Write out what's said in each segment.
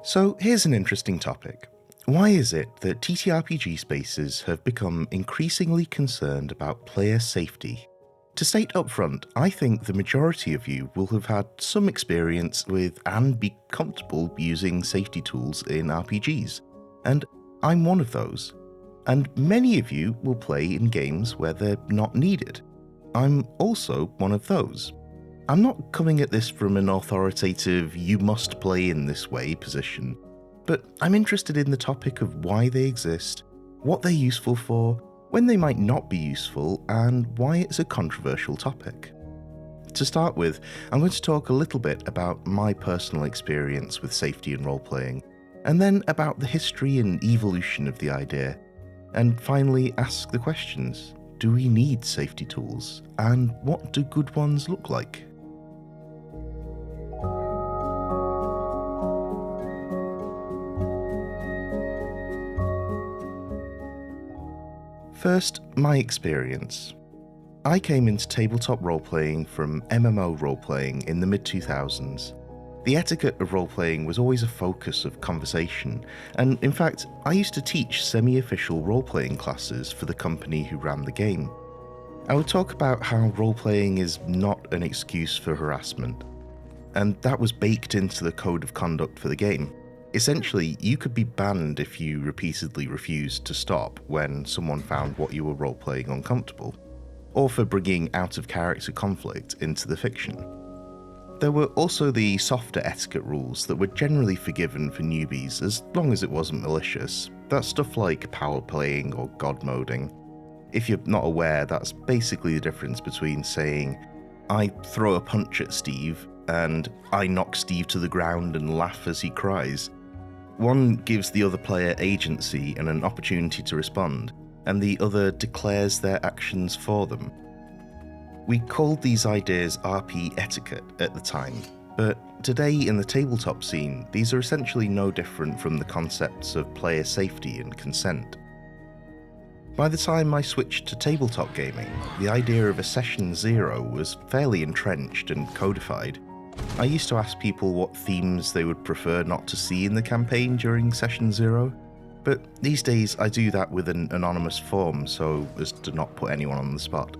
So here's an interesting topic. Why is it that TTRPG spaces have become increasingly concerned about player safety? To state upfront, I think the majority of you will have had some experience with and be comfortable using safety tools in RPGs, and I'm one of those. And many of you will play in games where they're not needed. I'm also one of those. I'm not coming at this from an authoritative "you must play in this way" position, but I'm interested in the topic of why they exist, what they're useful for, when they might not be useful, and why it's a controversial topic. To start with, I'm going to talk a little bit about my personal experience with safety and role-playing, and then about the history and evolution of the idea, and finally ask the questions: do we need safety tools, and what do good ones look like? First, my experience. I came into tabletop role-playing from MMO role-playing in the mid-2000s. The etiquette of role-playing was always a focus of conversation, and in fact, I used to teach semi-official role-playing classes for the company who ran the game. I would talk about how role-playing is not an excuse for harassment, and that was baked into the code of conduct for the game. Essentially, you could be banned if you repeatedly refused to stop when someone found what you were role-playing uncomfortable, or for bringing out-of-character conflict into the fiction. There were also the softer etiquette rules that were generally forgiven for newbies as long as it wasn't malicious. That's stuff like power playing or god moding. If you're not aware, that's basically the difference between saying, "I throw a punch at Steve," and "I knock Steve to the ground and laugh as he cries." One gives the other player agency and an opportunity to respond, and the other declares their actions for them. We called these ideas RP etiquette at the time, but today in the tabletop scene, these are essentially no different from the concepts of player safety and consent. By the time I switched to tabletop gaming, the idea of a session zero was fairly entrenched and codified. I used to ask people what themes they would prefer not to see in the campaign during session zero, but these days I do that with an anonymous form so as to not put anyone on the spot.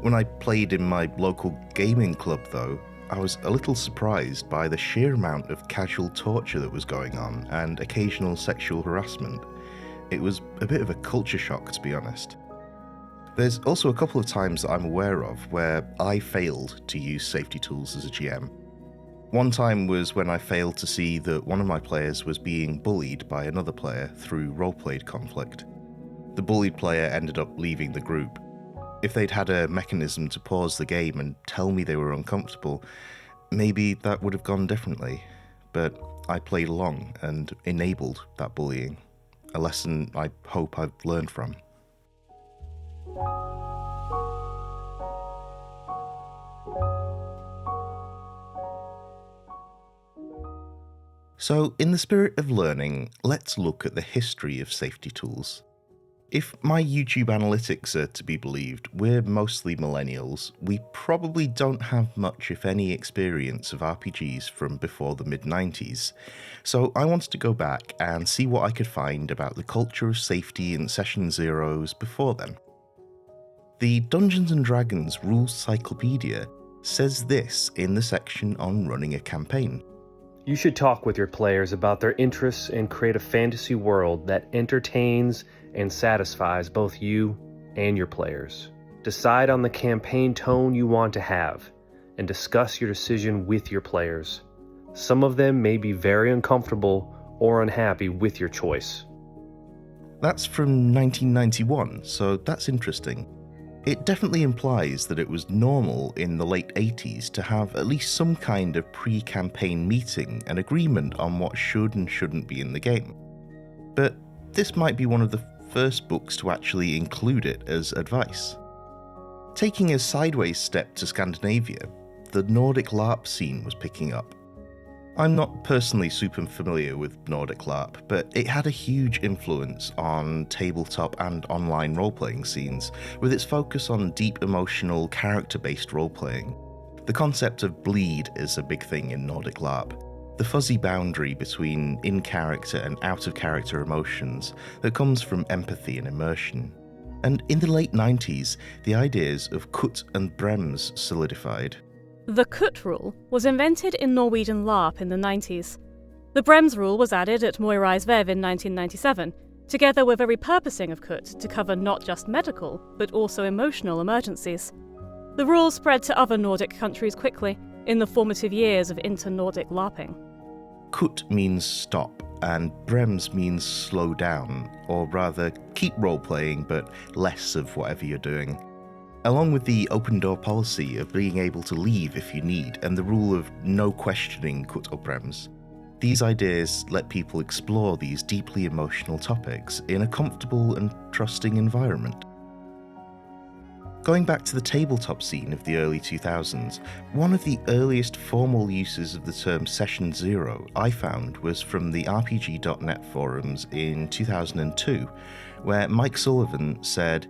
When I played in my local gaming club though, I was a little surprised by the sheer amount of casual torture that was going on and occasional sexual harassment. It was a bit of a culture shock, to be honest. There's also a couple of times that I'm aware of where I failed to use safety tools as a GM. One time was when I failed to see that one of my players was being bullied by another player through role-played conflict. The bullied player ended up leaving the group. If they'd had a mechanism to pause the game and tell me they were uncomfortable, maybe that would have gone differently. But I played along and enabled that bullying, a lesson I hope I've learned from. So, in the spirit of learning, let's look at the history of safety tools. If my YouTube analytics are to be believed, we're mostly millennials. We probably don't have much, if any, experience of RPGs from before the mid-90s. So I wanted to go back and see what I could find about the culture of safety in Session Zeros before then. The Dungeons & Dragons Rules Cyclopedia says this in the section on running a campaign. You should talk with your players about their interests and create a fantasy world that entertains and satisfies both you and your players. Decide on the campaign tone you want to have, and discuss your decision with your players. Some of them may be very uncomfortable or unhappy with your choice. That's from 1991, so that's interesting. It definitely implies that it was normal in the late 80s to have at least some kind of pre-campaign meeting and agreement on what should and shouldn't be in the game. But this might be one of the first books to actually include it as advice. Taking a sideways step to Scandinavia, the Nordic LARP scene was picking up. I'm not personally super familiar with Nordic LARP, but it had a huge influence on tabletop and online role-playing scenes, with its focus on deep emotional, character-based role-playing. The concept of bleed is a big thing in Nordic LARP. the fuzzy boundary between in-character and out-of-character emotions that comes from empathy and immersion. And in the late 90s, the ideas of Kutt and Brems solidified. The Kutt rule was invented in Norwegian LARP in the 90s. The Brems rule was added at Moirais Vev in 1997, together with a repurposing of Kutt to cover not just medical, but also emotional emergencies. The rules spread to other Nordic countries quickly, in the formative years of inter-Nordic LARPing. Kutt means stop, and Brems means slow down, or rather keep role-playing but less of whatever you're doing. Along with the open door policy of being able to leave if you need, and the rule of no questioning Kutt or Brems, these ideas let people explore these deeply emotional topics in a comfortable and trusting environment. Going back to the tabletop scene of the early 2000s, one of the earliest formal uses of the term Session Zero I found was from the RPG.net forums in 2002, where Mike Sullivan said,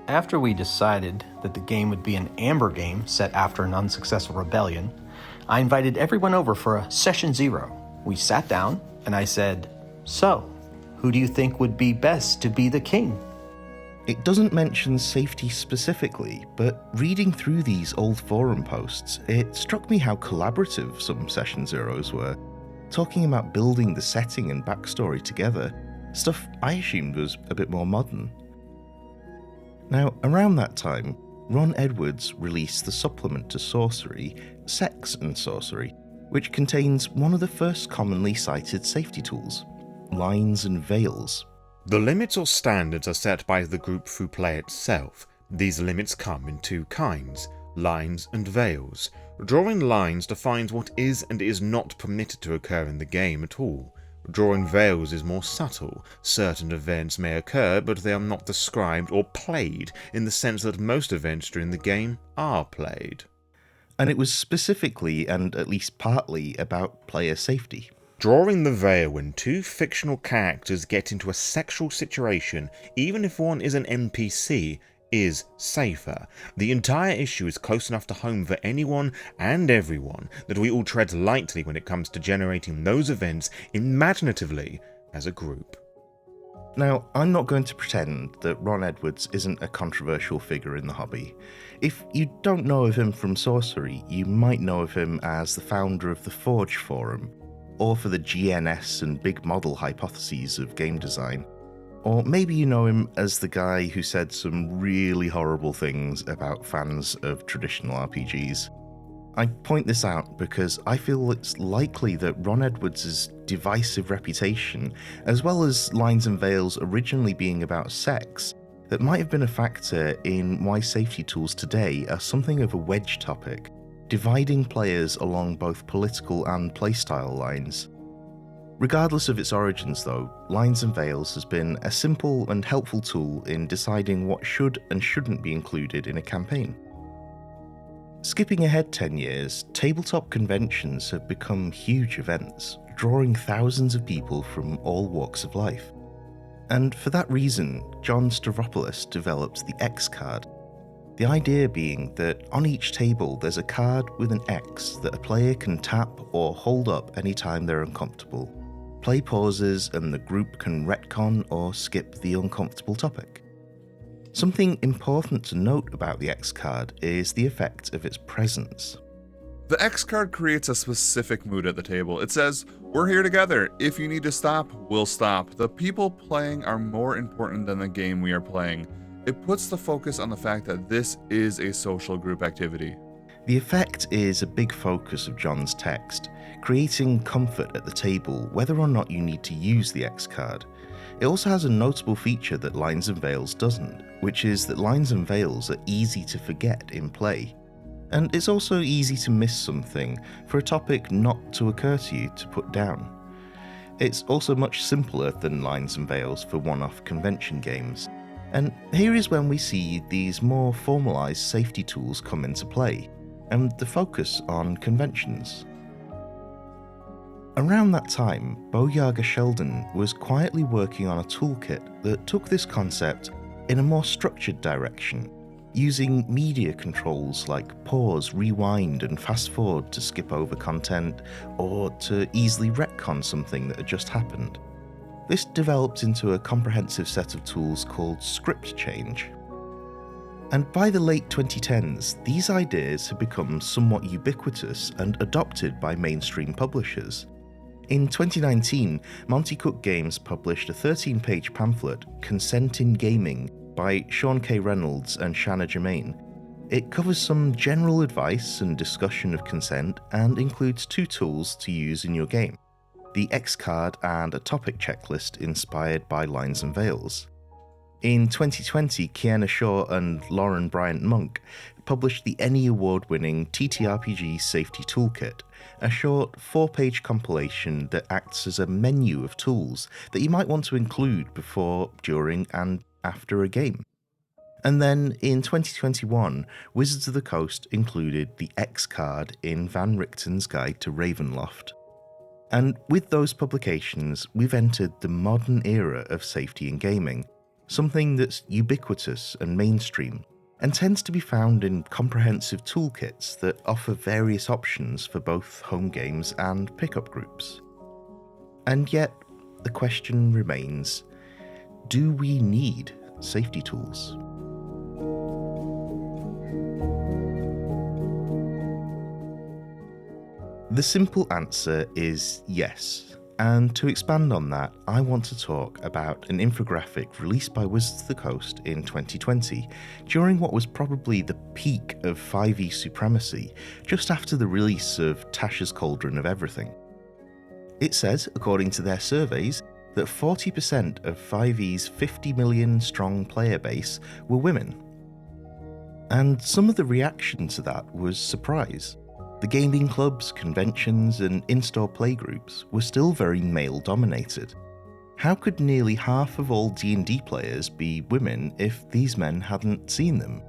"After we decided that the game would be an Amber game set after an unsuccessful rebellion, I invited everyone over for a Session Zero. We sat down, and I said, 'So, who do you think would be best to be the king?' It doesn't mention safety specifically, but reading through these old forum posts, it struck me how collaborative some Session Zeros were, talking about building the setting and backstory together, stuff I assumed was a bit more modern. Now, around that time, Ron Edwards released the supplement to Sorcery, Sex and Sorcery, which contains one of the first commonly cited safety tools, lines and veils. The limits or standards are set by the group through play itself. These limits come in two kinds, lines and veils. Drawing lines defines what is and is not permitted to occur in the game at all. Drawing veils is more subtle. Certain events may occur, but they are not described or played in the sense that most events during the game are played. And it was specifically, and at least partly, about player safety. Drawing the veil when two fictional characters get into a sexual situation, even if one is an NPC, is safer. The entire issue is close enough to home for anyone and everyone that we all tread lightly when it comes to generating those events imaginatively as a group. Now, I'm not going to pretend that Ron Edwards isn't a controversial figure in the hobby. If you don't know of him from Sorcery, you might know of him as the founder of the Forge Forum, or for the GNS and big model hypotheses of game design. Or maybe you know him as the guy who said some really horrible things about fans of traditional RPGs. I point this out because I feel it's likely that Ron Edwards' divisive reputation, as well as Lines and Veils originally being about sex, that might have been a factor in why safety tools today are something of a wedge topic, dividing players along both political and playstyle lines. Regardless of its origins though, Lines and Veils has been a simple and helpful tool in deciding what should and shouldn't be included in a campaign. Skipping ahead 10 years, tabletop conventions have become huge events, drawing thousands of people from all walks of life. And for that reason, John Stavropoulos developed the X card. The idea being that on each table there's a card with an X that a player can tap or hold up anytime they're uncomfortable. Play pauses and the group can retcon or skip the uncomfortable topic. Something important to note about the X card is the effect of its presence. The X card creates a specific mood at the table. It says, "We're here together. If you need to stop, we'll stop. The people playing are more important than the game we are playing." It puts the focus on the fact that this is a social group activity. The effect is a big focus of John's text, creating comfort at the table whether or not you need to use the X card. It also has a notable feature that Lines and Veils doesn't, which is that Lines and Veils are easy to forget in play. And it's also easy to miss something for a topic not to occur to you to put down. It's also much simpler than Lines and Veils for one-off convention games. And here is when we see these more formalized safety tools come into play, and the focus on conventions. Around that time, Bo Yaga Sheldon was quietly working on a toolkit that took this concept in a more structured direction. using media controls like pause, rewind, and fast forward to skip over content, or to easily retcon something that had just happened. This developed into a comprehensive set of tools called script change. And by the late 2010s, these ideas had become somewhat ubiquitous and adopted by mainstream publishers. In 2019, Monty Cook Games published a 13-page pamphlet, Consent in Gaming, by Sean K. Reynolds and Shanna Germain. It covers some general advice and discussion of consent and includes 2 tools to use in your game: the X card and a topic checklist inspired by Lines and Veils. In 2020, Kiana Shaw and Lauren Bryant Monk published the Emmy Award-winning TTRPG Safety Toolkit, a short 4-page compilation that acts as a menu of tools that you might want to include before, during, and after a game. And then in 2021, Wizards of the Coast included the X card in Van Richten's Guide to Ravenloft. And with those publications, we've entered the modern era of safety in gaming, something that's ubiquitous and mainstream, and tends to be found in comprehensive toolkits that offer various options for both home games and pickup groups. And yet, the question remains, do we need safety tools? The simple answer is yes. And to expand on that, I want to talk about an infographic released by Wizards of the Coast in 2020, during what was probably the peak of 5e supremacy, just after the release of Tasha's Cauldron of Everything. It says, according to their surveys, that 40% of 5e's 50 million strong player base were women. And some of the reaction to that was surprise. The gaming clubs, conventions, and in-store playgroups were still very male-dominated. How could nearly half of all D&D players be women if these men hadn't seen them?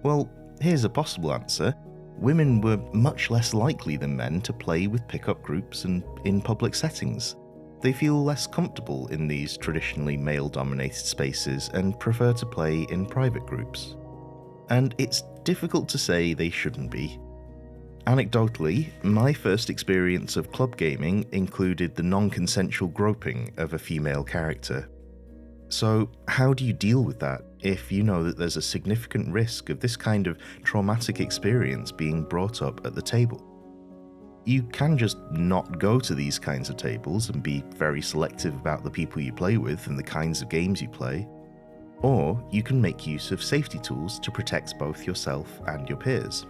Well, here's a possible answer. Women were much less likely than men to play with pickup groups and in public settings. They feel less comfortable in these traditionally male-dominated spaces and prefer to play in private groups. And it's difficult to say they shouldn't be. Anecdotally, my first experience of club gaming included the non-consensual groping of a female character. So, how do you deal with that if you know that there's a significant risk of this kind of traumatic experience being brought up at the table? You can just not go to these kinds of tables and be very selective about the people you play with and the kinds of games you play. Or you can make use of safety tools to protect both yourself and your peers.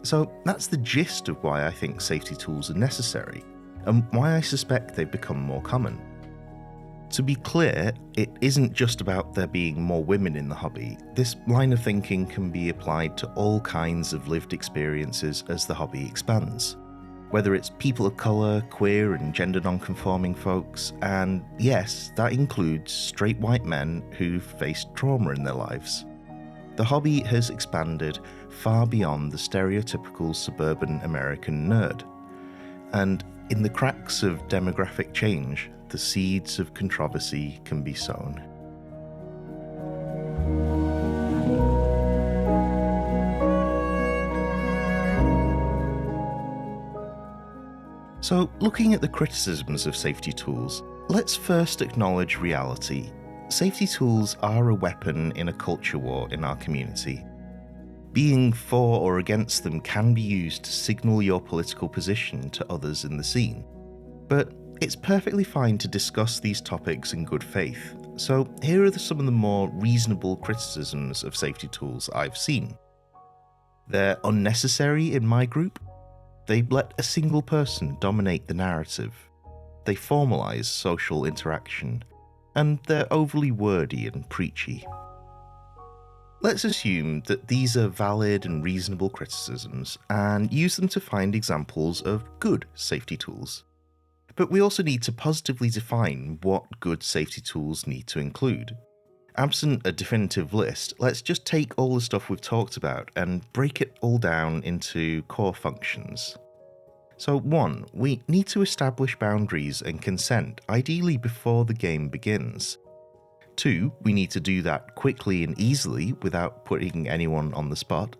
So that's the gist of why I think safety tools are necessary, and why I suspect they've become more common. To be clear, it isn't just about there being more women in the hobby. This line of thinking can be applied to all kinds of lived experiences as the hobby expands. Whether it's people of colour, queer and gender non-conforming folks, and yes, that includes straight white men who've faced trauma in their lives. The hobby has expanded far beyond the stereotypical suburban American nerd. And in the cracks of demographic change, the seeds of controversy can be sown. So, looking at the criticisms of safety tools, let's first acknowledge reality. Safety tools are a weapon in a culture war in our community. Being for or against them can be used to signal your political position to others in the scene. But it's perfectly fine to discuss these topics in good faith, so here are some of the more reasonable criticisms of safety tools I've seen. They're unnecessary in my group. They let a single person dominate the narrative. They formalise social interaction. And they're overly wordy and preachy. Let's assume that these are valid and reasonable criticisms and use them to find examples of good safety tools. But we also need to positively define what good safety tools need to include. Absent a definitive list, let's just take all the stuff we've talked about and break it all down into core functions. So 1, we need to establish boundaries and consent, ideally before the game begins. 2, we need to do that quickly and easily without putting anyone on the spot.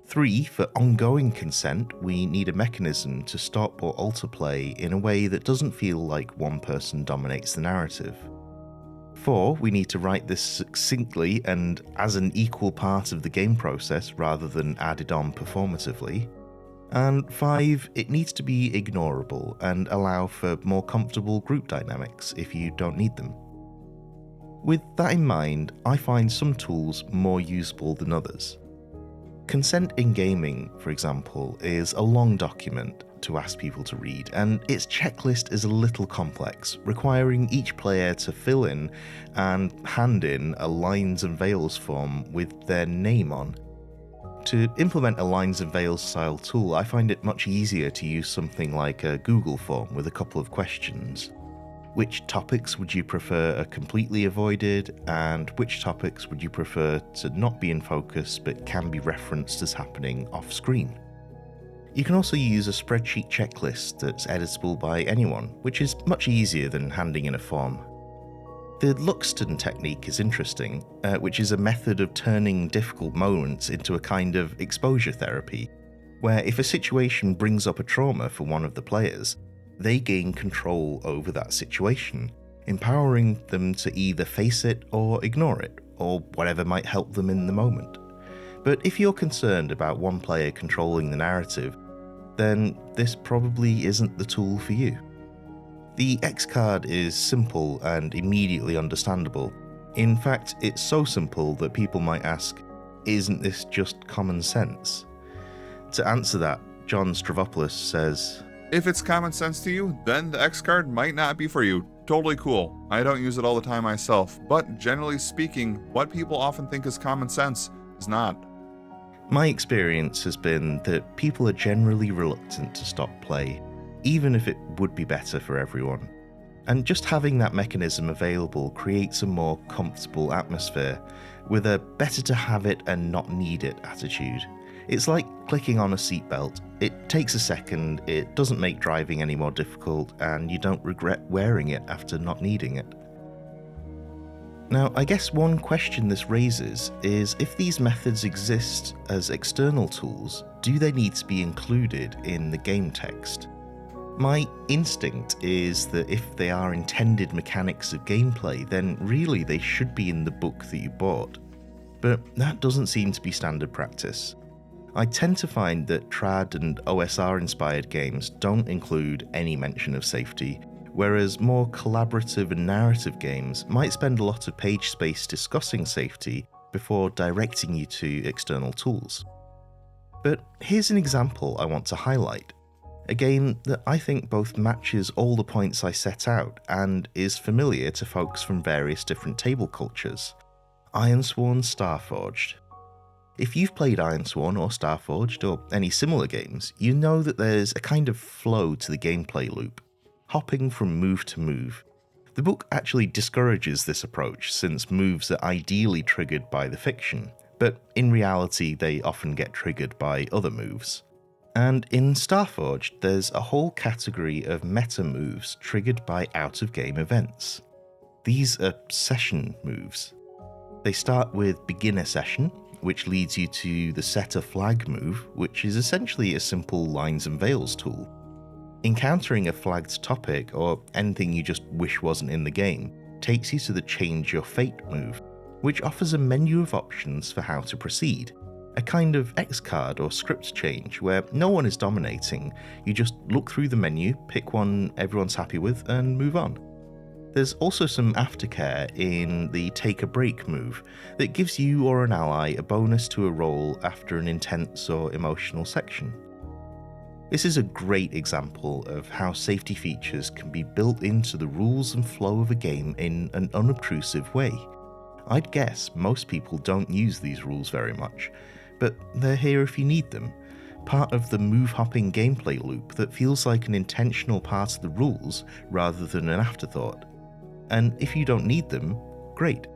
3, for ongoing consent, we need a mechanism to stop or alter play in a way that doesn't feel like one person dominates the narrative. 4, we need to write this succinctly and as an equal part of the game process rather than added on performatively. And 5, it needs to be ignorable and allow for more comfortable group dynamics if you don't need them. With that in mind, I find some tools more usable than others. Consent in gaming, for example, is a long document to ask people to read, and its checklist is a little complex, requiring each player to fill in and hand in a lines and veils form with their name on. To implement a lines and veils style tool, I find it much easier to use something like a Google form with a couple of questions. Which topics would you prefer are completely avoided, and which topics would you prefer to not be in focus but can be referenced as happening off screen? You can also use a spreadsheet checklist that's editable by anyone, which is much easier than handing in a form. The Luxton Technique is interesting, which is a method of turning difficult moments into a kind of exposure therapy, where if a situation brings up a trauma for one of the players, they gain control over that situation, empowering them to either face it or ignore it, or whatever might help them in the moment. But if you're concerned about one player controlling the narrative, then this probably isn't the tool for you. The X card is simple and immediately understandable. In fact, it's so simple that people might ask, isn't this just common sense? To answer that, John Stravopoulos says, If it's common sense to you, then the X card might not be for you. Totally cool. I don't use it all the time myself, but generally speaking, what people often think is common sense is not. My experience has been that people are generally reluctant to stop play, even if it would be better for everyone. And just having that mechanism available creates a more comfortable atmosphere, with a better to have it and not need it attitude. It's like clicking on a seatbelt. It takes a second, it doesn't make driving any more difficult, and you don't regret wearing it after not needing it. Now, I guess one question this raises is, if these methods exist as external tools, do they need to be included in the game text? My instinct is that if they are intended mechanics of gameplay, then really they should be in the book that you bought. But that doesn't seem to be standard practice. I tend to find that trad and OSR-inspired games don't include any mention of safety, whereas more collaborative and narrative games might spend a lot of page space discussing safety before directing you to external tools. But here's an example I want to highlight. A game that I think both matches all the points I set out and is familiar to folks from various different table cultures. Ironsworn Starforged. If you've played Ironsworn or Starforged or any similar games, you know that there's a kind of flow to the gameplay loop, hopping from move to move. The book actually discourages this approach since moves are ideally triggered by the fiction, but in reality they often get triggered by other moves. And in Starforged, there's a whole category of meta moves triggered by out-of-game events. These are session moves. They start with Beginner Session, which leads you to the Set a Flag move, which is essentially a simple lines and veils tool. Encountering a flagged topic, or anything you just wish wasn't in the game, takes you to the Change Your Fate move, which offers a menu of options for how to proceed. A kind of X card or script change where no one is dominating, you just look through the menu, pick one everyone's happy with, and move on. There's also some aftercare in the Take a Break move that gives you or an ally a bonus to a roll after an intense or emotional section. This is a great example of how safety features can be built into the rules and flow of a game in an unobtrusive way. I'd guess most people don't use these rules very much, but they're here if you need them, part of the move-hopping gameplay loop that feels like an intentional part of the rules rather than an afterthought. And if you don't need them, great.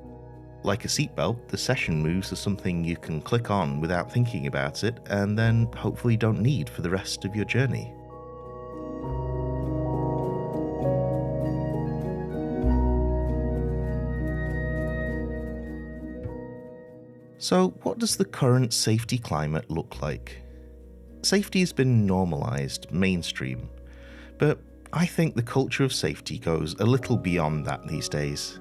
Like a seatbelt, the session moves are something you can click on without thinking about it, and then hopefully don't need for the rest of your journey. So, what does the current safety climate look like? Safety has been normalised, mainstream, but I think the culture of safety goes a little beyond that these days.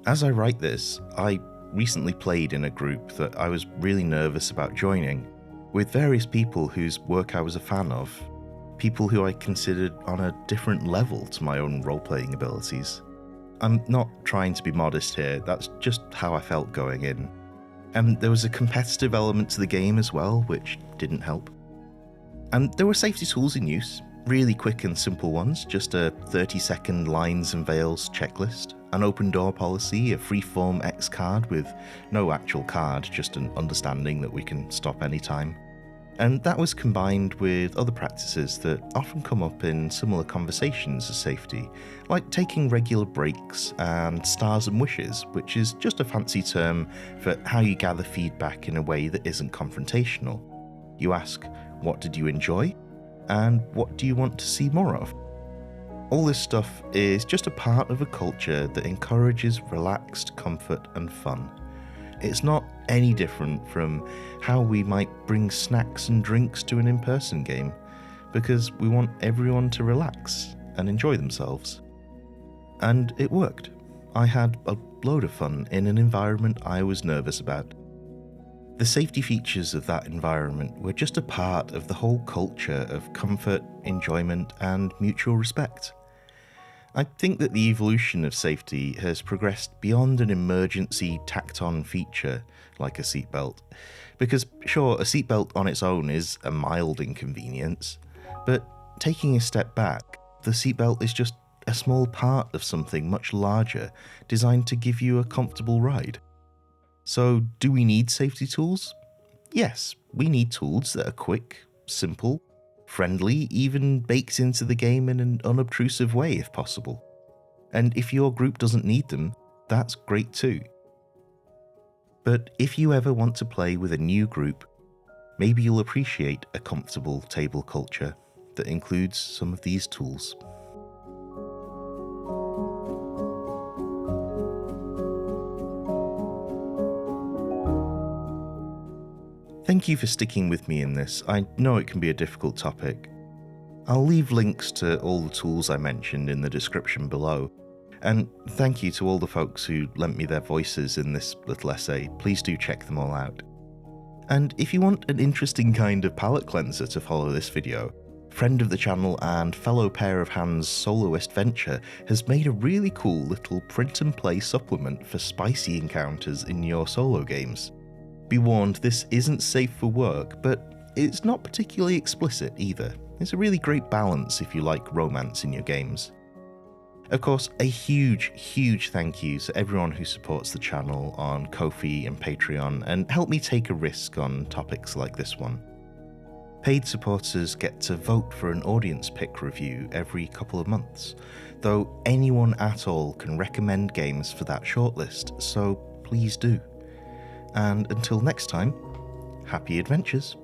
As I write this, I recently played in a group that I was really nervous about joining, with various people whose work I was a fan of, people who I considered on a different level to my own role-playing abilities. I'm not trying to be modest here, that's just how I felt going in. And there was a competitive element to the game as well, which didn't help. And there were safety tools in use, really quick and simple ones, just a 30-second lines and veils checklist, an open door policy, a freeform X card with no actual card, just an understanding that we can stop anytime. And that was combined with other practices that often come up in similar conversations as safety, like taking regular breaks and stars and wishes, which is just a fancy term for how you gather feedback in a way that isn't confrontational. You ask, what did you enjoy? And what do you want to see more of? All this stuff is just a part of a culture that encourages relaxed comfort and fun. It's not any different from how we might bring snacks and drinks to an in-person game, because we want everyone to relax and enjoy themselves. And it worked. I had a load of fun in an environment I was nervous about. The safety features of that environment were just a part of the whole culture of comfort, enjoyment, and mutual respect. I think that the evolution of safety has progressed beyond an emergency tacked-on feature like a seatbelt, because sure, a seatbelt on its own is a mild inconvenience, but taking a step back, the seatbelt is just a small part of something much larger designed to give you a comfortable ride. So, do we need safety tools? Yes, we need tools that are quick, simple, friendly, even baked into the game in an unobtrusive way if possible. And if your group doesn't need them, that's great too. But if you ever want to play with a new group, maybe you'll appreciate a comfortable table culture that includes some of these tools. Thank you for sticking with me in this. I know it can be a difficult topic. I'll leave links to all the tools I mentioned in the description below. And thank you to all the folks who lent me their voices in this little essay. Please do check them all out. And if you want an interesting kind of palate cleanser to follow this video, friend of the channel and fellow pair of hands soloist Venture has made a really cool little print and play supplement for spicy encounters in your solo games. Be warned, this isn't safe for work, but it's not particularly explicit either. It's a really great balance if you like romance in your games. Of course, a huge thank you to everyone who supports the channel on Ko-fi and Patreon and help me take a risk on topics like this one. Paid supporters get to vote for an audience pick review every couple of months, though anyone at all can recommend games for that shortlist, so please do. And until next time, happy adventures.